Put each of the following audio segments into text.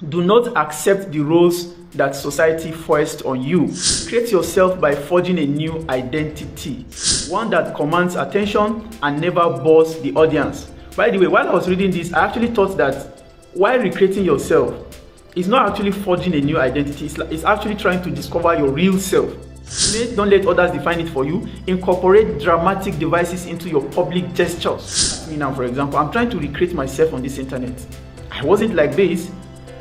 Do not accept the roles that society foists on you. Create yourself by forging a new identity, one that commands attention and never bores the audience. By the way, while I was reading this, I actually thought that while recreating yourself, it's not actually forging a new identity, it's actually trying to discover your real self. Don't let others define it for you. Incorporate dramatic devices into your public gestures. Me now, for example, I'm trying to recreate myself on this internet. I wasn't like this.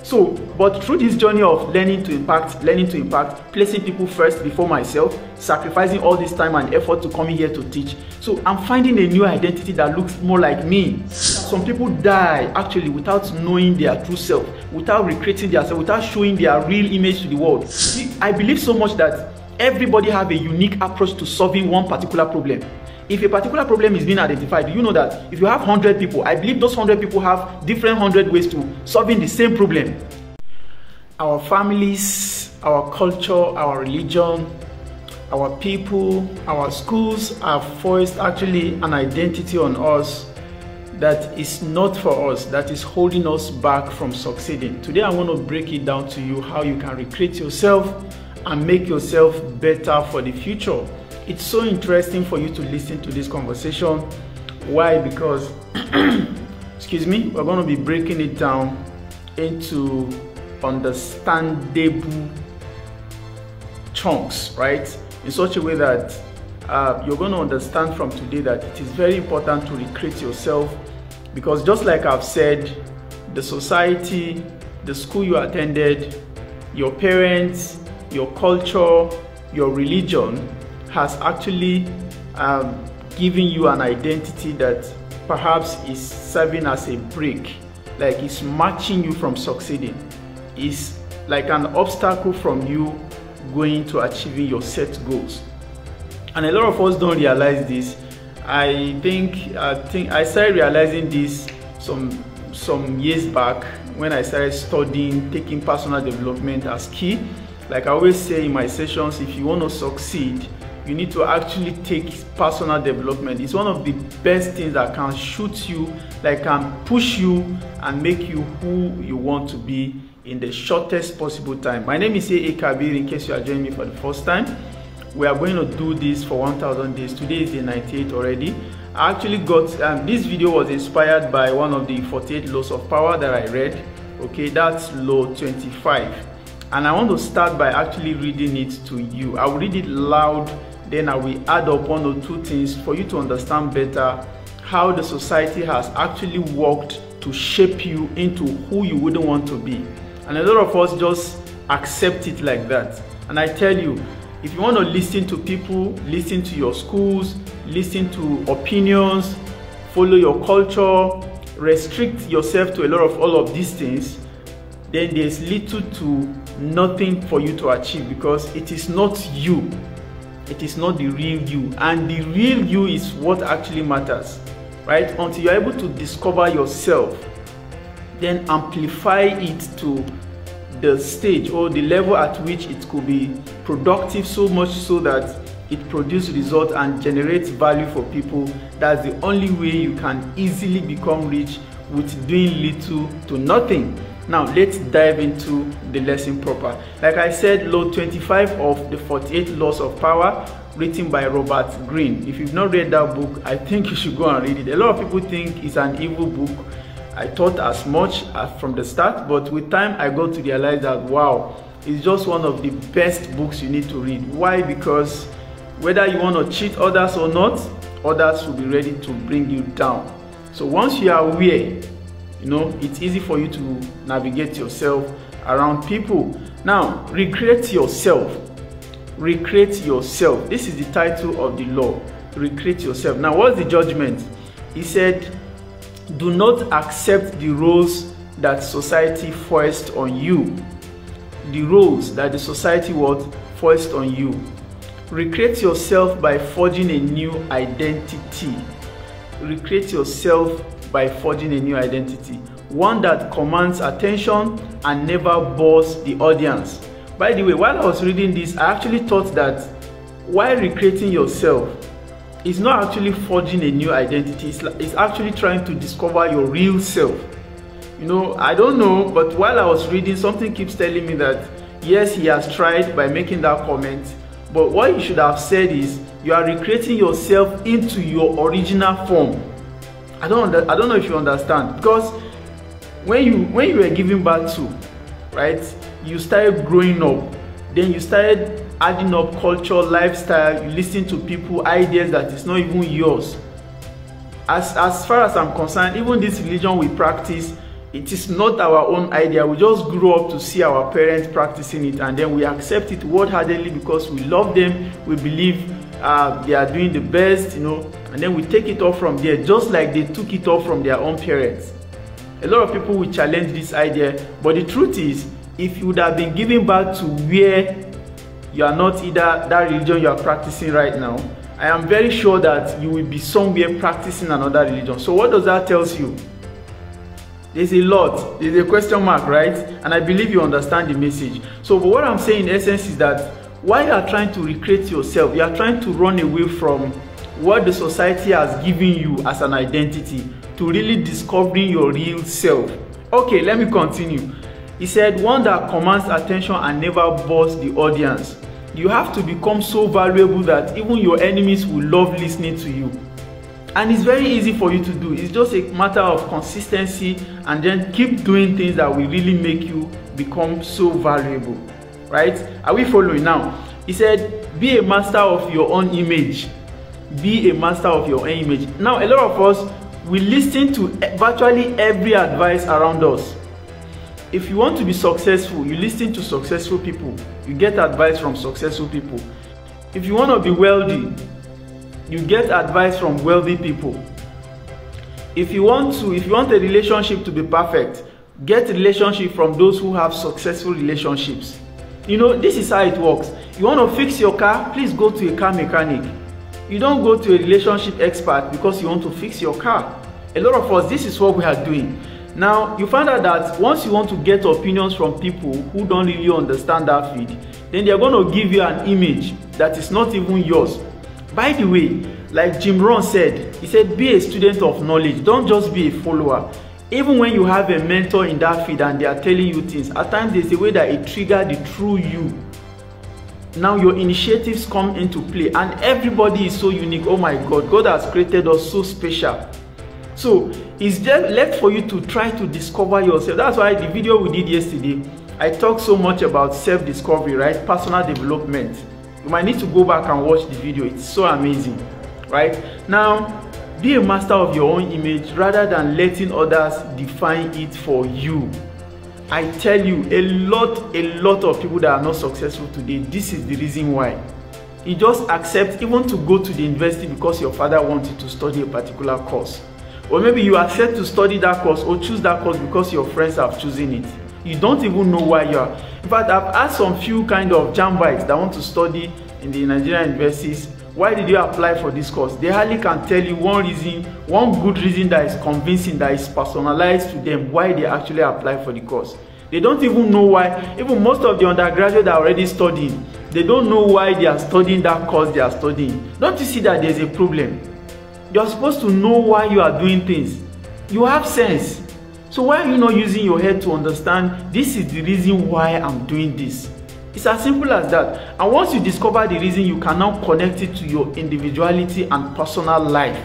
But through this journey of learning to impact, placing people first before myself, sacrificing all this time and effort to come here to teach. So I'm finding a new identity that looks more like me. Some people die actually without knowing their true self, without recreating themselves, without showing their real image to the world. I believe so much that everybody have a unique approach to solving one particular problem. If a particular problem is being identified, do you know that if you have 100 people, I believe those 100 people have different 100 ways to solving the same problem. Our families, our culture, our religion, our people, our schools have forced actually an identity on us that is not for us, that is holding us back from succeeding. Today I want to break it down to you how you can recreate yourself and make yourself better for the future. It's so interesting for you to listen to this conversation. Why? Because excuse me, we're going to be breaking it down into understandable chunks, right? In such a way that you're going to understand from today that it is very important to recreate yourself, because just like I've said, the society, the school you attended, your parents, your culture, your religion has actually given you an identity that perhaps is serving as a brake, like it's matching you from succeeding. It's like an obstacle from you going to achieving your set goals. And a lot of us don't realize this. I think I started realizing this some years back when I started studying, taking personal development as key. Like I always say in my sessions, if you want to succeed, you need to actually take personal development. It's one of the best things that can shoot you, like can push you and make you who you want to be in the shortest possible time. My name is A.A. Kabir, in case you are joining me for the first time. We are going to do this for 1000 days. Today is day 98 already. I actually got, this video was inspired by one of the 48 laws of power that I read. Okay, that's law 25. And I want to start by actually reading it to you. I will read it loud, then I will add up one or two things for you to understand better how the society has actually worked to shape you into who you wouldn't want to be. And a lot of us just accept it like that. And I tell you, if you want to listen to people, listen to your schools, listen to opinions, follow your culture, restrict yourself to a lot of all of these things, then there's little to nothing for you to achieve, because it is not you. It is not the real you, and the real you is what actually matters, right? Until you're able to discover yourself, then amplify it to the stage or the level at which it could be productive, so much so that it produces results and generates value for people. That's the only way you can easily become rich with doing little to nothing. Now let's dive into the lesson proper. Like I said, law 25 of the 48 laws of power, written by Robert Greene. If you've not read that book, I think you should go and read it. A lot of people think it's an evil book. I thought as much from the start, but with time I got to realize that wow, it's just one of the best books you need to read. Why? Because whether you want to cheat others or not, others will be ready to bring you down. So once you are aware, you know, it's easy for you to navigate yourself around people. Now, recreate yourself. Recreate yourself. This is the title of the law. Recreate yourself. Now, what's the judgment? He said, do not accept the roles that society foists on you. The roles that the society foists on you. Recreate yourself by forging a new identity. Recreate yourself by forging a new identity, one that commands attention and never bores the audience. By the way, while I was reading this, I actually thought that while recreating yourself, it's not actually forging a new identity, it's actually trying to discover your real self. I don't know, but while I was reading, something keeps telling me that yes, he has tried by making that comment, but what you should have said is you are recreating yourself into your original form. I don't know if you understand, because when you were giving birth to, right, you started growing up, then you started adding up culture, lifestyle, you listen to people, ideas that is not even yours. As far as I'm concerned, even this religion we practice, it is not our own idea. We just grew up to see our parents practicing it, and then we accept it wholeheartedly because we love them, we believe they are doing the best, and then we take it off from there, just like they took it off from their own parents. A lot of people will challenge this idea, but the truth is, if you would have been given birth to where you are not either that religion you are practicing right now, I am very sure that you will be somewhere practicing another religion. So what does that tell you? There's a lot. There's a question mark, right? And I believe you understand the message. So what I'm saying in essence is that while you are trying to recreate yourself, you are trying to run away from what the society has given you as an identity to really discovering your real self. Okay, let me continue. He said, one that commands attention and never bores the audience. You have to become so valuable that even your enemies will love listening to you. And it's very easy for you to do. It's just a matter of consistency, and then keep doing things that will really make you become so valuable. Right? Are we following now? He said, be a master of your own image. Be a master of your own image. Now, a lot of us, we listen to virtually every advice around us. If you want to be successful, you listen to successful people. You get advice from successful people. If you want to be wealthy, you get advice from wealthy people. If you want a relationship to be perfect, get a relationship from those who have successful relationships. This is how it works. You want to fix your car, please go to a car mechanic. You don't go to a relationship expert because you want to fix your car. A lot of us, this is what we are doing. Now, you find out that once you want to get opinions from people who don't really understand that field, then they're going to give you an image that is not even yours. By the way, like Jim Rohn said, he said, be a student of knowledge. Don't just be a follower. Even when you have a mentor in that field and they are telling you things, at times there's a way that it triggers the true you. Now your initiatives come into play, and everybody is so unique. Oh my God, God has created us so special. So it's just left for you to try to discover yourself. That's why the video we did yesterday, I talked so much about self-discovery, right? Personal development. You might need to go back and watch the video. It's so amazing, right? Now, be a master of your own image rather than letting others define it for you. I tell you, a lot of people that are not successful today, this is the reason why. You just accept even to go to the university because your father wants you to study a particular course. Or maybe you accept to study that course or choose that course because your friends have chosen it. You don't even know why you are. In fact, I've asked some few kind of jambites that want to study in the Nigerian universities, why did you apply for this course? They hardly can tell you one good reason that is convincing, that is personalized to them, why they actually apply for the course. They don't even know why. Even most of the undergraduates are already studying. They don't know why they are studying that course they are studying. Don't you see that there's a problem? You're supposed to know why you are doing things. You have sense. So why are you not using your head to understand this is the reason why I'm doing this? It's as simple as that. And once you discover the reason, you can now connect it to your individuality and personal life.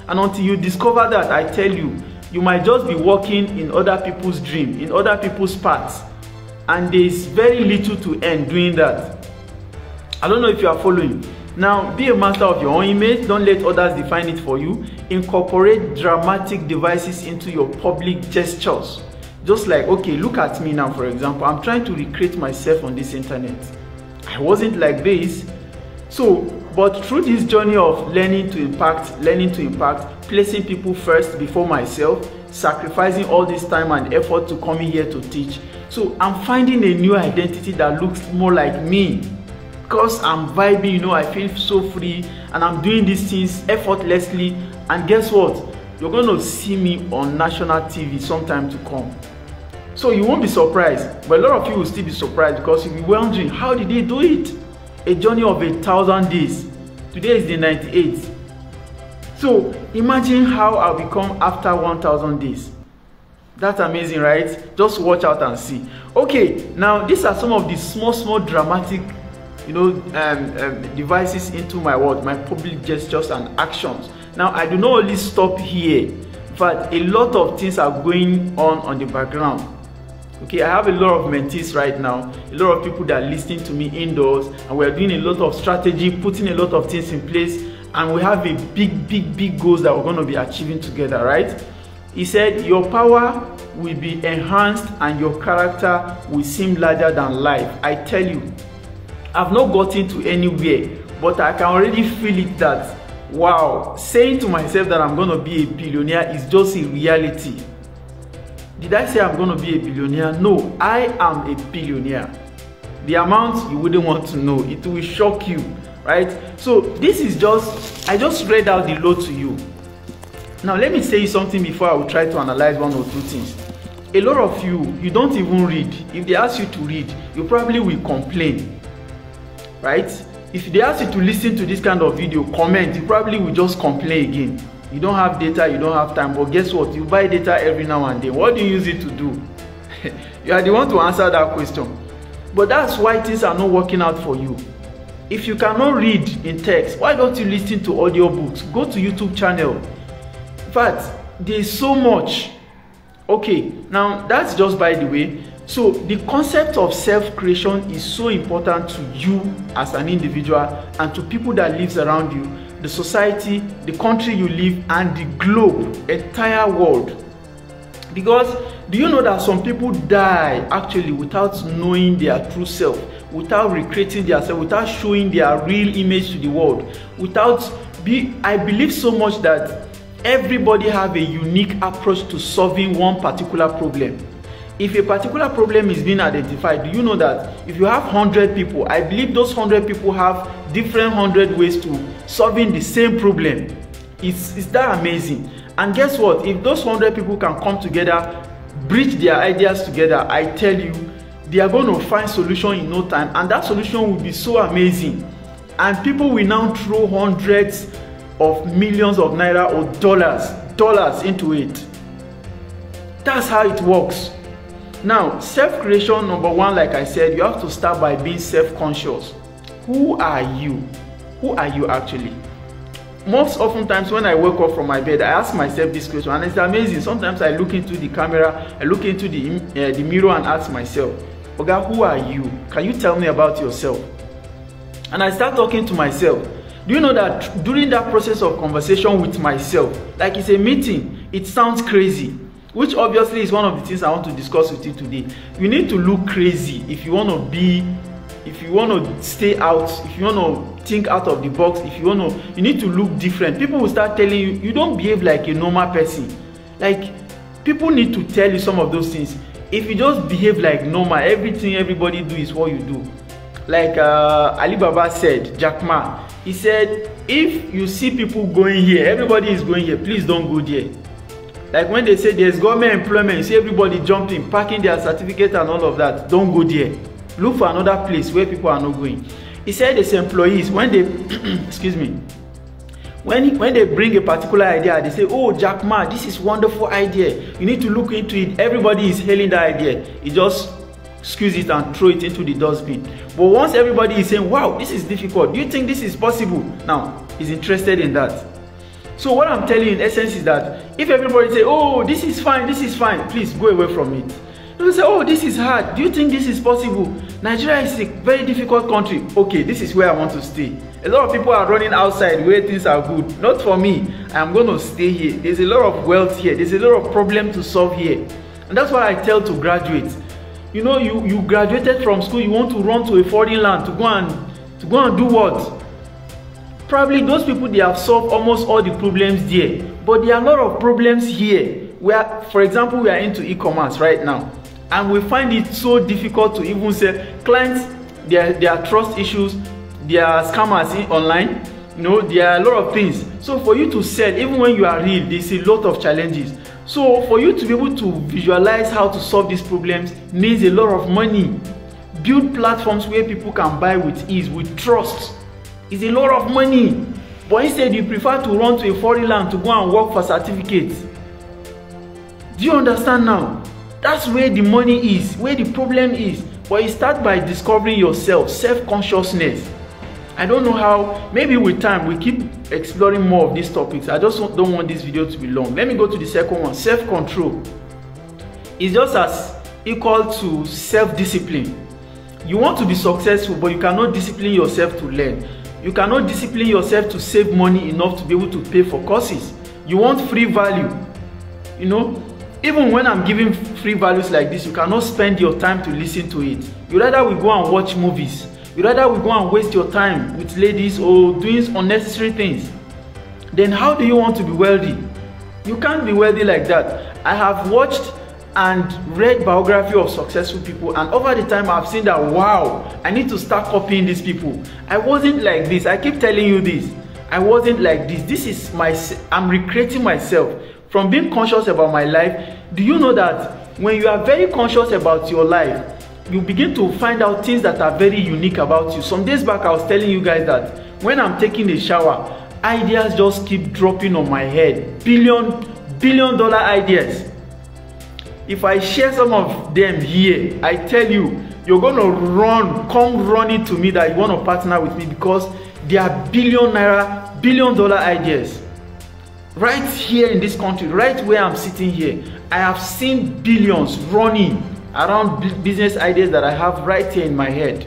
And until you discover that, I tell you, you might just be walking in other people's dream, in other people's paths. And there's very little to earn doing that. I don't know if you are following. Now, be a master of your own image. Don't let others define it for you. Incorporate dramatic devices into your public gestures. Just like, okay, look at me now, for example. I'm trying to recreate myself on this internet. I wasn't like this. So, but through this journey of learning to impact, placing people first before myself, sacrificing all this time and effort to come in here to teach. So I'm finding a new identity that looks more like me. Because I'm vibing, I feel so free, and I'm doing these things effortlessly. And guess what? You're going to see me on national TV sometime to come. So you won't be surprised, but a lot of you will still be surprised because you'll be wondering, how did they do it? A journey of 1,000 days. Today is the 98th. So imagine how I'll become after 1,000 days. That's amazing, right? Just watch out and see. Okay, now these are some of the small dramatic, devices into my world, my public gestures and actions. Now, I do not only stop here, but a lot of things are going on the background. Okay, I have a lot of mentees right now, a lot of people that are listening to me indoors, and we're doing a lot of strategy, putting a lot of things in place, and we have a big goals that we're going to be achieving together, right? He said, your power will be enhanced and your character will seem larger than life. I tell you, I've not gotten to anywhere, but I can already feel it that, wow, saying to myself that I'm going to be a billionaire is just a reality. Did I say I'm going to be a billionaire? No, I am a billionaire. The amount you wouldn't want to know. It will shock you, right? So this is I just read out the load to you. Now let me say something before I will try to analyze one or two things. A lot of you don't even read. If they ask you to read, you probably will complain, right? If they ask you to listen to this kind of video, comment, you probably will just complain again. You don't have data, you don't have time, but guess what? You buy data every now and then. What do you use it to do? You are the one to answer that question. But that's why things are not working out for you. If you cannot read in text, why don't you listen to audiobooks? Go to YouTube channel. In fact, there's so much. Okay, now that's just by the way. So the concept of self-creation is so important to you as an individual and to people that lives around you, the society, the country you live, and the globe, entire world. Because do you know that some people die actually without knowing their true self, without recreating their self, without showing their real image to the world, I believe so much that everybody have a unique approach to solving one particular problem. If a particular problem is being identified, do you know that if you have 100 people, I believe those 100 people have different 100 ways to solving the same problem. It's that amazing. And guess what? If those 100 people can come together, bridge their ideas together, I tell you, they are going to find solution in no time, and that solution will be so amazing. And people will now throw hundreds of millions of naira or dollars into it. That's how it works. Now, self-creation, number one, like I said, you have to start by being self-conscious. Who are you? Who are you actually? Most oftentimes when I wake up from my bed, I ask myself this question, and it's amazing. Sometimes I look into the camera, I look into the mirror and ask myself, Oga, who are you? Can you tell me about yourself? And I start talking to myself. Do you know that during that process of conversation with myself, like it's a meeting, it sounds crazy, which obviously is one of the things I want to discuss with you today. You need to look crazy if you want to stay out, if you want to think out of the box, you need to look different. People will start telling you, you don't behave like a normal person. Like, people need to tell you some of those things. If you just behave like normal, everything everybody do is what you do. Like Ali Baba said, Jack Ma, he said, if you see people going here, everybody is going here, please don't go there. Like when they say there's government employment, you see everybody jumping, packing their certificate and all of that, don't go there. Look for another place where people are not going. He said his employees, when they excuse me, when they bring a particular idea, they say, oh, Jack Ma, this is wonderful idea, you need to look into it. Everybody is hailing that idea. He just squeeze it and throw it into the dustbin. But once everybody is saying, wow, this is difficult, do you think this is possible? Now he's interested in that. So what I'm telling you in essence is that if everybody say, oh, this is fine, please go away from it. People say, oh, this is hard, do you think this is possible? Nigeria is a very difficult country. Okay, this is where I want to stay. A lot of people are running outside where things are good. Not for me. I'm going to stay here. There's a lot of wealth here. There's a lot of problems to solve here. And that's why I tell to graduates, you know, you graduated from school, you want to run to a foreign land to go and do what? Probably those people, they have solved almost all the problems there. But there are a lot of problems here. Where, for example, we are into e-commerce right now. And we find it so difficult to even say clients, there are trust issues, there are scammers online, you know, there are a lot of things. So for you to sell, even when you are real, there's a lot of challenges. So for you to be able to visualize how to solve these problems needs a lot of money. Build platforms where people can buy with ease, with trust. It's a lot of money. But instead you prefer to run to a foreign land to go and work for certificates. Do you understand now? That's where the money is, where the problem is. But you start by discovering yourself, self-consciousness. I don't know how, maybe with time we keep exploring more of these topics. I just don't want this video to be long. Let me go to the second one, self-control. It's just as equal to self-discipline. You want to be successful, but you cannot discipline yourself to learn. You cannot discipline yourself to save money enough to be able to pay for courses. You want free value. You know, even when I'm giving free values like this, you cannot spend your time to listen to it. You rather we go and watch movies. You rather we go and waste your time with ladies or doing unnecessary things. Then how do you want to be wealthy? You can't be wealthy like that. I have watched and read biography of successful people, and over the time I've seen that, wow, I need to start copying these people. I wasn't like this. I keep telling you this. I wasn't like this. This is I'm recreating myself from being conscious about my life. Do you know that when you are very conscious about your life, you begin to find out things that are very unique about you? Some days back I was telling you guys that when I'm taking a shower, ideas just keep dropping on my head. Billion dollar ideas. If I share some of them here, I tell you, you're gonna come running to me that you want to partner with me, because they are billion dollar ideas. Right here in this country, right where I'm sitting here, I have seen billions running around business ideas that I have right here in my head.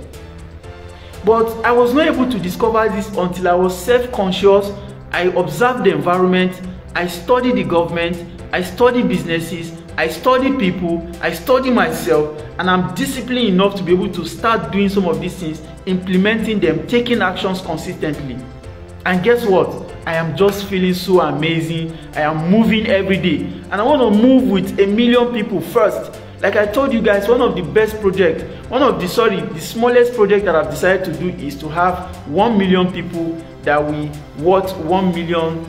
But I was not able to discover this until I was self-conscious. I observed the environment, I studied the government, I studied businesses, I study people, I study myself, and I'm disciplined enough to be able to start doing some of these things, implementing them, taking actions consistently. And guess what? I am just feeling so amazing. I am moving every day, and I want to move with 1 million people first. Like I told you guys, one of the best projects, the smallest project that I've decided to do is to have 1 million people that we worth $1 million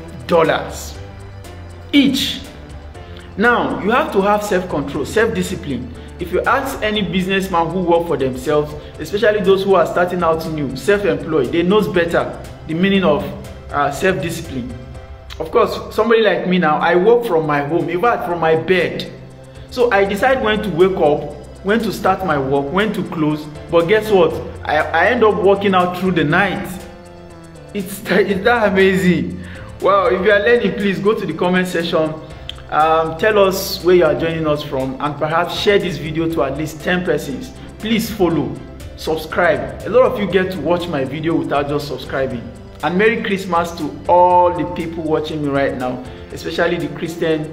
each. Now, you have to have self-control, self-discipline. If you ask any businessman who work for themselves, especially those who are starting out new, self-employed, they know better the meaning of self-discipline. Of course, somebody like me now, I work from my home, in fact from my bed. So I decide when to wake up, when to start my work, when to close. But guess what? I end up working out through the night. It's that amazing. Wow, if you are learning, please go to the comment section. Tell us where you are joining us from, and perhaps share this video to at least 10 persons. Please follow, subscribe. A lot of you get to watch my video without just subscribing. And Merry Christmas to all the people watching me right now, especially the Christian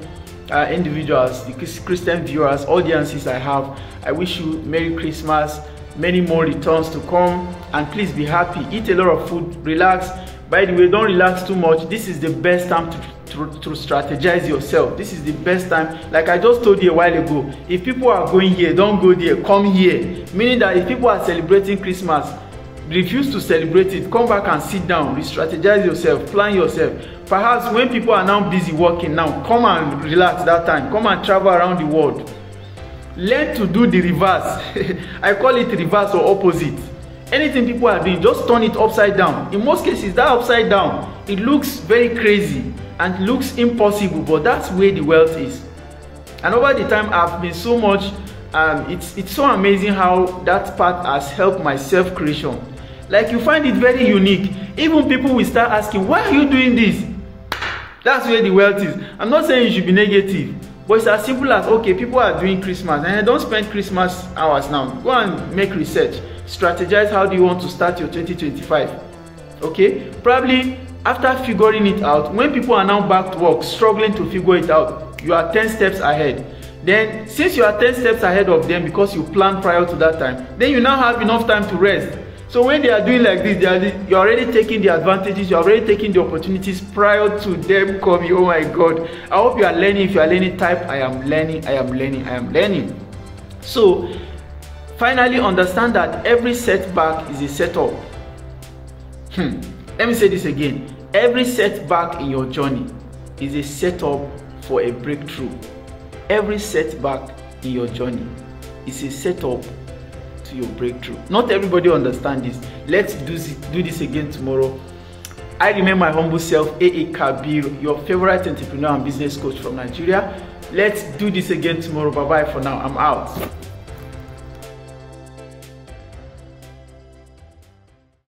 individuals, the Christian viewers, audiences I have. I wish you Merry Christmas, many more returns to come, and please be happy, eat a lot of food, relax. By the way, don't relax too much. This is the best time to strategize yourself. This is the best time. Like I just told you a while ago, if people are going here, don't go there, come here. Meaning that if people are celebrating Christmas, refuse to celebrate it, come back and sit down, re-strategize yourself, plan yourself. Perhaps when people are now busy working now, come and relax that time, come and travel around the world. Learn to do the reverse. I call it reverse or opposite. Anything people are doing, just turn it upside down. In most cases, that upside down, it looks very crazy and looks impossible, but that's where the wealth is. And over the time, I've been so much, it's so amazing how that part has helped my self-creation. Like, you find it very unique. Even people will start asking, why are you doing this? That's where the wealth is. I'm not saying you should be negative, but it's as simple as, okay, people are doing Christmas, and I don't spend Christmas hours now. Go and make research. Strategize how do you want to start your 2025. Okay, probably after figuring it out, when people are now back to work struggling to figure it out, you are 10 steps ahead. Then since you are 10 steps ahead of them because you planned prior to that time, then you now have enough time to rest. So when they are doing like this, you're already taking the advantages, you're already taking the opportunities prior to them coming. Oh my God, I hope you are learning. If you are learning, type I am learning, I am learning, I am learning. So finally, understand that every setback is a setup. Let me say this again. Every setback in your journey is a setup for a breakthrough. Every setback in your journey is a setup to your breakthrough. Not everybody understands this. Let's do this again tomorrow. I remain my humble self, A.A. Kabir, your favorite entrepreneur and business coach from Nigeria. Let's do this again tomorrow. Bye bye for now. I'm out.